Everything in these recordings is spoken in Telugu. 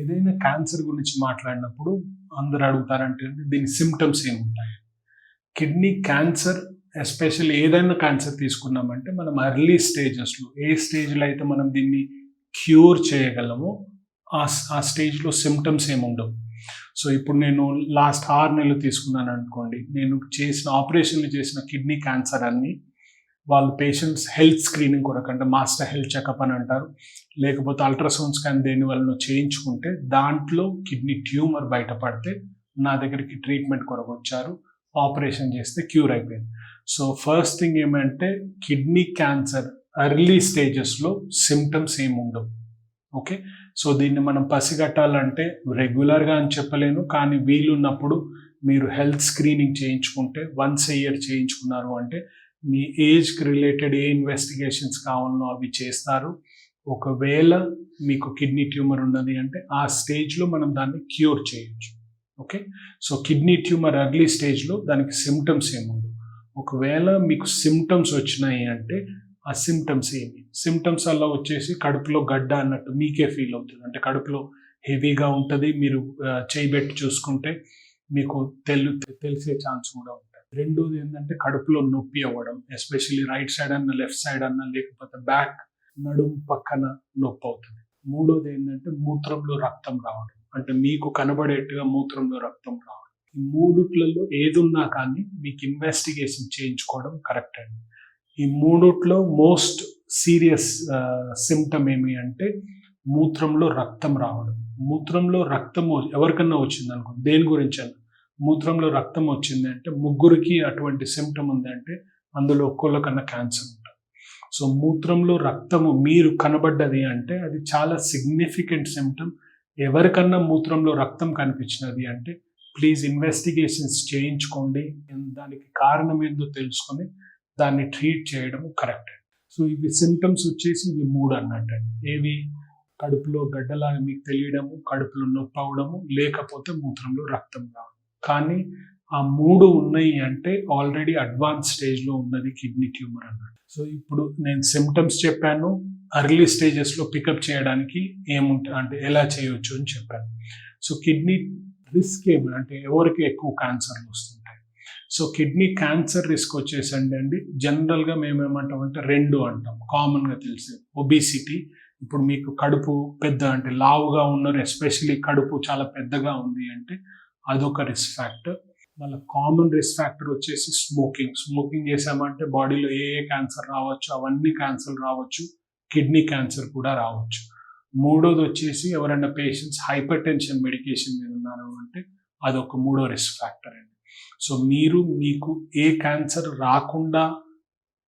ఏదైనా క్యాన్సర్ గురించి మాట్లాడినప్పుడు అందరూ అడుగుతారంటే దీని సిమ్టమ్స్ ఏముంటాయి? కిడ్నీ క్యాన్సర్ ఎస్పెషల్లీ ఏదైనా క్యాన్సర్ తీసుకున్నామంటే మనం ఎర్లీ స్టేజెస్లో ఏ స్టేజ్లో అయితే మనం దీన్ని క్యూర్ చేయగలమో ఆ స్టేజ్లో సిమ్టమ్స్ ఏముండవు. సో ఇప్పుడు నేను లాస్ట్ 6 నెలలు తీసుకున్నాను అనుకోండి, నేను చేసిన ఆపరేషన్లు చేసిన కిడ్నీ క్యాన్సర్ అన్నీ వాళ్ళు పేషెంట్స్ హెల్త్ స్క్రీనింగ్ కొరకు అంటే మాస్టర్ హెల్త్ చెకప్ అని అంటారు, లేకపోతే అల్ట్రాసౌండ్ స్కాన్ దేని వల్ల చేయించుకుంటే దాంట్లో కిడ్నీ ట్యూమర్ బయటపడితే నా దగ్గరికి ట్రీట్మెంట్ కొరకు వచ్చారు, ఆపరేషన్ చేస్తే క్యూర్ అయిపోయింది. సో ఫస్ట్ థింగ్ ఏమంటే కిడ్నీ క్యాన్సర్ ఎర్లీ స్టేజెస్లో సిమ్టమ్స్ ఏమి ఉండవు. ఓకే, సో దీన్ని మనం పసిగట్టాలంటే రెగ్యులర్గా అని చెప్పలేను, కానీ వీలున్నప్పుడు మీరు హెల్త్ స్క్రీనింగ్ చేయించుకుంటే వన్స్ ఎ ఇయర్ చేయించుకున్నారు అంటే మీ ఏజ్కి రిలేటెడ్ ఏ ఇన్వెస్టిగేషన్స్ కావాలనో అవి చేస్తారు. ఒకవేళ మీకు కిడ్నీ ట్యూమర్ ఉన్నది అంటే ఆ స్టేజ్లో మనం దాన్ని క్యూర్ చేయొచ్చు. Okay, so kidney tumour early స్టేజ్లో దానికి సిమ్టమ్స్ ఏముండవు. ఒకవేళ మీకు సిమ్టమ్స్ వచ్చినాయి అంటే ఆ సిమ్టమ్స్ ఏమి? సిమ్టమ్స్ అలా వచ్చేసి కడుపులో గడ్డ అన్నట్టు మీకే ఫీల్ అవుతుంది, అంటే కడుపులో హెవీగా ఉంటుంది. మీరు చేయబెట్టి చూసుకుంటే మీకు తెలిసే ఛాన్స్ కూడా ఉంటుంది. రెండోది ఏంటంటే కడుపులో నొప్పి అవ్వడం, ఎస్పెషల్లీ రైట్ సైడ్ అన్న లెఫ్ట్ సైడ్ అన్న లేకపోతే బ్యాక్ నడుము పక్కన నొప్పి అవుతుంది. మూడోది ఏంటంటే మూత్రంలో రక్తం రావడం, అంటే మీకు కనబడేట్టుగా మూత్రంలో రక్తం రావడం. ఈ మూడుట్లలో ఏదున్నా కానీ మీకు ఇన్వెస్టిగేషన్ చేయించుకోవడం కరెక్ట్ అండి. ఈ మూడుట్లో మోస్ట్ సీరియస్ సిమ్టమ్ ఏమి అంటే మూత్రంలో రక్తం రావడం. మూత్రంలో రక్తం ఎవరికన్నా వచ్చింది అనుకో, దేని గురించి అన్న మూత్రంలో రక్తం వచ్చింది అంటే ముగ్గురికి అటువంటి సిమ్టమ్ ఉందంటే అందులో ఒక్కొక్కకన్నా క్యాన్సర్ ఉంటుంది. సో మూత్రంలో రక్తము మీరు కనబడ్డది అంటే అది చాలా సిగ్నిఫికెంట్ సిమ్టమ్. ఎవరికన్నా మూత్రంలో రక్తం కనిపించినది అంటే ప్లీజ్ ఇన్వెస్టిగేషన్స్ చేయించుకోండి, దానికి కారణం ఏందో తెలుసుకొని దాన్ని ట్రీట్ చేయడం కరెక్ట్. సో ఇవి సిమ్టమ్స్ వచ్చేసి ఇవి 3 అన్నట్టండి. ఏవి? కడుపులో గడ్డలాగా మీకు తెలియడము, కడుపులో నొప్పి అవడము, లేకపోతే మూత్రంలో రక్తం రావడం. కానీ ఆ 3 ఉన్నాయి అంటే ఆల్రెడీ అడ్వాన్స్ స్టేజ్లో ఉన్నది కిడ్నీ ట్యూమర్ అన్నట్టు. సో ఇప్పుడు నేను సిమ్టమ్స్ చెప్పాను, ఎర్లీ స్టేజెస్లో పికప్ చేయడానికి ఏముంటుంది అంటే ఎలా చేయొచ్చు అని చెప్పాను. సో కిడ్నీ రిస్క్ ఏమి అంటే ఎవరికి ఎక్కువ క్యాన్సర్లు వస్తుంటాయి? సో కిడ్నీ క్యాన్సర్ రిస్క్ వచ్చేసండి జనరల్గా మేము ఏమంటామంటే 2 అంటాం, కామన్గా తెలిసేది. ఒబిసిటీ, ఇప్పుడు మీకు కడుపు పెద్ద అంటే లావుగా ఉన్నారు, ఎస్పెషల్లీ కడుపు చాలా పెద్దగా ఉంది అంటే అదొక రిస్క్ ఫ్యాక్టర్. మళ్ళీ కామన్ రిస్క్ ఫ్యాక్టర్ వచ్చేసి స్మోకింగ్ చేసామంటే బాడీలో ఏ క్యాన్సర్ రావచ్చు, అవన్నీ క్యాన్సర్ రావచ్చు, కిడ్నీ క్యాన్సర్ కూడా రావచ్చు. మూడోది వచ్చేసి ఎవరైనా పేషెంట్స్ హైపర్ టెన్షన్ మెడికేషన్ మీద ఉన్నారు అంటే అదొక 3వ రిస్క్ ఫ్యాక్టర్ అండి. సో మీకు ఏ క్యాన్సర్ రాకుండా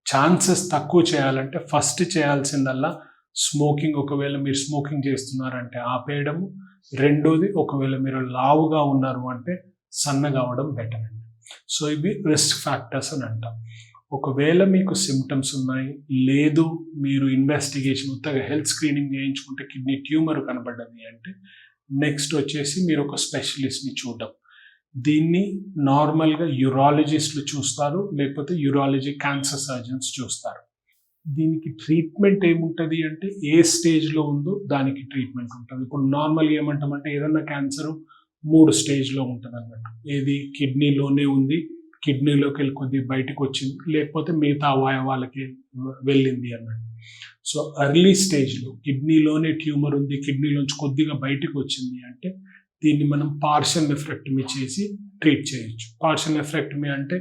ఛాన్సెస్ తక్కువ చేయాలంటే ఫస్ట్ చేయాల్సిందల్లా స్మోకింగ్, ఒకవేళ మీరు స్మోకింగ్ చేస్తున్నారంటే ఆపేయడము. రెండోది ఒకవేళ మీరు లావుగా ఉన్నారు అంటే సన్నగా అవడం బెటర్ అండి. సో ఇవి రిస్క్ ఫ్యాక్టర్స్ అని అంటాం. ఒకవేళ మీకు సిమ్టమ్స్ ఉన్నాయి, లేదు మీరు ఇన్వెస్టిగేషన్ ఉత్తగా హెల్త్ స్క్రీనింగ్ చేయించుకుంటే కిడ్నీ ట్యూమర్ కనబడ్డది అంటే నెక్స్ట్ వచ్చేసి మీరు ఒక స్పెషలిస్ట్ని చూడడం. దీన్ని నార్మల్గా యూరాలజిస్టులు చూస్తారు, లేకపోతే యూరాలజీ క్యాన్సర్ సర్జన్స్ చూస్తారు. దీనికి ట్రీట్మెంట్ ఏముంటుంది అంటే ఏ స్టేజ్లో ఉందో దానికి ట్రీట్మెంట్ ఉంటుంది. ఇప్పుడు నార్మల్గా ఏమంటామంటే ఏదన్నా క్యాన్సర్ 3 స్టేజ్లో ఉంటుంది అన్నట్టు. ఏది? కిడ్నీలోనే ఉంది, కిడ్నీలోకి వెళ్ళి కొద్దిగా బయటకు వచ్చింది, లేకపోతే మిగతా అవయవాలకి వెళ్ళింది అన్నట్టు. సో ఎర్లీ స్టేజ్లో కిడ్నీలోనే ట్యూమర్ ఉంది, కిడ్నీలోంచి కొద్దిగా బయటకు వచ్చింది అంటే దీన్ని మనం పార్షియల్ నెఫ్రెక్టమీ చేసి ట్రీట్ చేయొచ్చు. పార్షియల్ నెఫ్రెక్టమీ అంటే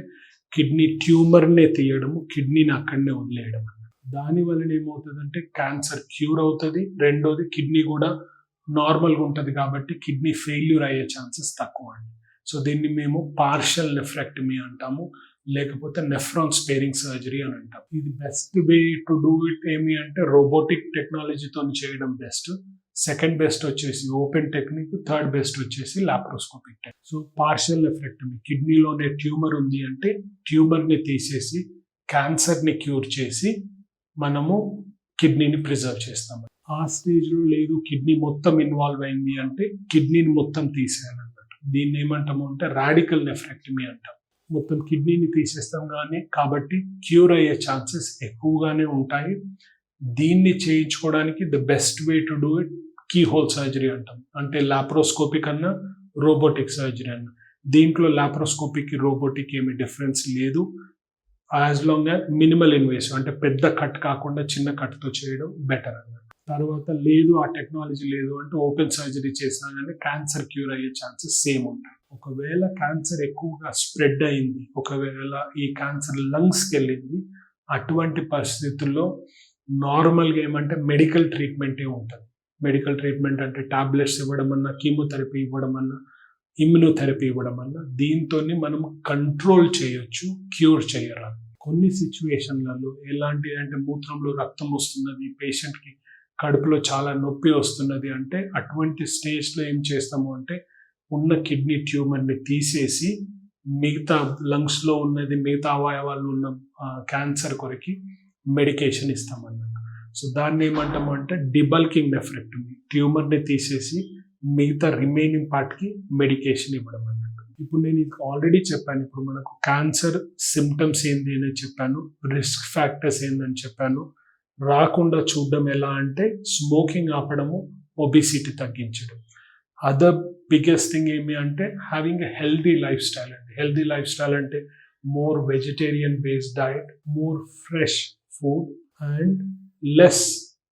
కిడ్నీ ట్యూమర్నే తీయడము, కిడ్నీని అక్కడనే వదిలేయడం. దానివల్ల ఏమవుతుందంటే క్యాన్సర్ క్యూర్ అవుతుంది. రెండోది కిడ్నీ కూడా నార్మల్గా ఉంటుంది కాబట్టి కిడ్నీ ఫెయిల్యూర్ అయ్యే ఛాన్సెస్ తక్కువ అండి. సో దీన్ని మేము పార్షియల్ నెఫ్రెక్టమీ అంటాము, లేకపోతే నెఫ్రాన్ స్పేరింగ్ సర్జరీ అని అంటాం. ఇది best way to do it ఏమి అంటే రోబోటిక్ టెక్నాలజీతో చేయడం బెస్ట్. సెకండ్ బెస్ట్ వచ్చేసి ఓపెన్ టెక్నిక్, థర్డ్ బెస్ట్ వచ్చేసి laparoscopic technique. So partial nephrectomy, కిడ్నీలోనే ట్యూమర్ ఉంది అంటే ట్యూమర్ని తీసేసి క్యాన్సర్ని క్యూర్ చేసి మనము కిడ్నీని ప్రిజర్వ్ చేస్తాము. ఆ స్టేజ్లో లేదు కిడ్నీ మొత్తం ఇన్వాల్వ్ అయింది అంటే కిడ్నీని మొత్తం తీసేయాలన్నట్టు. దీన్ని ఏమంటాము అంటే రాడికల్ నెఫ్రెక్టమీ అంటాం. మొత్తం కిడ్నీని తీసేస్తాం కానీ కాబట్టి క్యూర్ అయ్యే ఛాన్సెస్ ఎక్కువగానే ఉంటాయి. దీన్ని చేయించుకోవడానికి the best way to do it key hole surgery అంటాం, అంటే లాప్రోస్కోపీ కన్నా రోబోటిక్ సర్జరీ అన్న. దీంట్లో లాప్రోస్కోపీకి రోబోటిక్ ఏమి డిఫరెన్స్ లేదు, as long as minimal invasive, అంటే పెద్ద కట్ కాకుండా చిన్న కట్తో చేయడం బెటర్ అన్నమాట. తర్వాత లేదు ఆ టెక్నాలజీ లేదు అంటే ఓపెన్ సర్జరీ చేసినా కానీ క్యాన్సర్ క్యూర్ అయ్యే ఛాన్సెస్ సేమ్ ఉంటాయి. ఒకవేళ క్యాన్సర్ ఎక్కువగా స్ప్రెడ్ అయింది, ఒకవేళ ఈ క్యాన్సర్ లంగ్స్కి వెళ్ళింది, అటువంటి పరిస్థితుల్లో నార్మల్గా ఏమంటే మెడికల్ ట్రీట్మెంటే ఉంటుంది. మెడికల్ ట్రీట్మెంట్ అంటే టాబ్లెట్స్ ఇవ్వడం అన్నా, కీమోథెరపీ ఇవ్వడం అన్నా, ఇమ్యునోథెరపీ ఇవ్వడం అన్నా, దీంతో మనం కంట్రోల్ చేయొచ్చు, క్యూర్ చేయరాదు. కొన్ని సిచ్యువేషన్లలో ఎలాంటి అంటే మూత్రంలో రక్తం వస్తున్నది, పేషెంట్కి కడుపులో చాలా నొప్పి వస్తున్నది అంటే అటువంటి స్టేజ్లో ఏం చేస్తాము అంటే ఉన్న కిడ్నీ ట్యూమర్ని తీసేసి మిగతా లంగ్స్లో ఉన్నది, మిగతా అవయవాల్లో ఉన్న క్యాన్సర్ కొరికి మెడికేషన్ ఇస్తామన్నమాట. సో దాన్ని ఏమంటాము అంటే డిబల్కింగ్ నెఫ్రెక్టమీ, ట్యూమర్ని తీసేసి మిగతా రిమైనింగ్ పార్ట్కి మెడికేషన్ ఇవ్వడం అన్నట్టు. ఇప్పుడు నేను ఇది ఆల్రెడీ చెప్పాను, ఇప్పుడు మనకు క్యాన్సర్ సిమ్టమ్స్ ఏంది అని చెప్పాను, రిస్క్ ఫ్యాక్టర్స్ ఏందని చెప్పాను. రాకుండా చూడడం ఎలా అంటే స్మోకింగ్ ఆపడము, ఒబిసిటీ తగ్గించడం. అదర్ బిగ్గెస్ట్ థింగ్ ఏమి అంటే having a healthy life style అండి. హెల్దీ లైఫ్ స్టైల్ అంటే more vegetarian based diet, more fresh food and less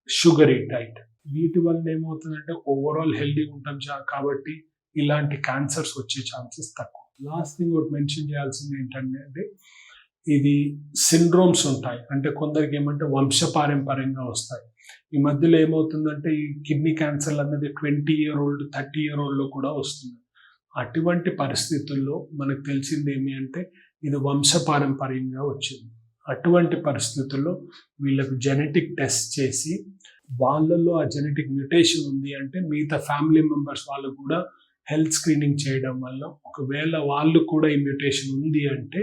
sugary diet. వీటి వల్ల ఏమవుతుందంటే ఓవరాల్ హెల్దీ ఉంటాం కాబట్టి ఇలాంటి క్యాన్సర్స్ వచ్చే ఛాన్సెస్ తక్కువ. లాస్ట్ థింగ్ ఒకటి మెన్షన్ చేయాల్సింది ఏంటంటే ఇది సిండ్రోమ్స్ ఉంటాయి, అంటే కొందరికి ఏమంటే వంశపారంపర్యంగా వస్తాయి. ఈ మధ్యలో ఏమవుతుందంటే ఈ కిడ్నీ క్యాన్సర్ అనేది 20-year-old 30-year-oldలో కూడా వస్తుంది. అటువంటి పరిస్థితుల్లో మనకు తెలిసింది ఏమి అంటే ఇది వంశపారంపర్యంగా వచ్చింది. అటువంటి పరిస్థితుల్లో వీళ్ళకు జెనెటిక్ టెస్ట్ చేసి వాళ్ళల్లో ఆ జెనెటిక్ మ్యూటేషన్ ఉంది అంటే మిగతా ఫ్యామిలీ మెంబర్స్ వాళ్ళు కూడా హెల్త్ స్క్రీనింగ్ చేయడం వల్ల ఒకవేళ వాళ్ళు కూడా ఈ మ్యూటేషన్ ఉంది అంటే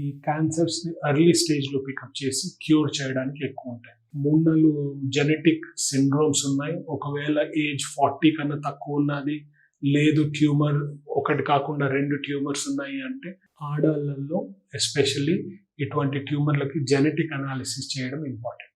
ఈ క్యాన్సర్స్ని ఎర్లీ స్టేజ్లో పికప్ చేసి క్యూర్ చేయడానికి ఎక్కువ ఉంటాయి. 3-4 జెనెటిక్ సిండ్రోమ్స్ ఉన్నాయి. ఒకవేళ ఏజ్ 40 కన్నా తక్కువ ఉన్నది, లేదు ట్యూమర్ ఒకటి కాకుండా 2 ట్యూమర్స్ ఉన్నాయి అంటే ఆడవాళ్ళల్లో ఎస్పెషల్లీ ఇటువంటి ట్యూమర్లకి జెనెటిక్ అనాలిసిస్ చేయడం ఇంపార్టెంట్.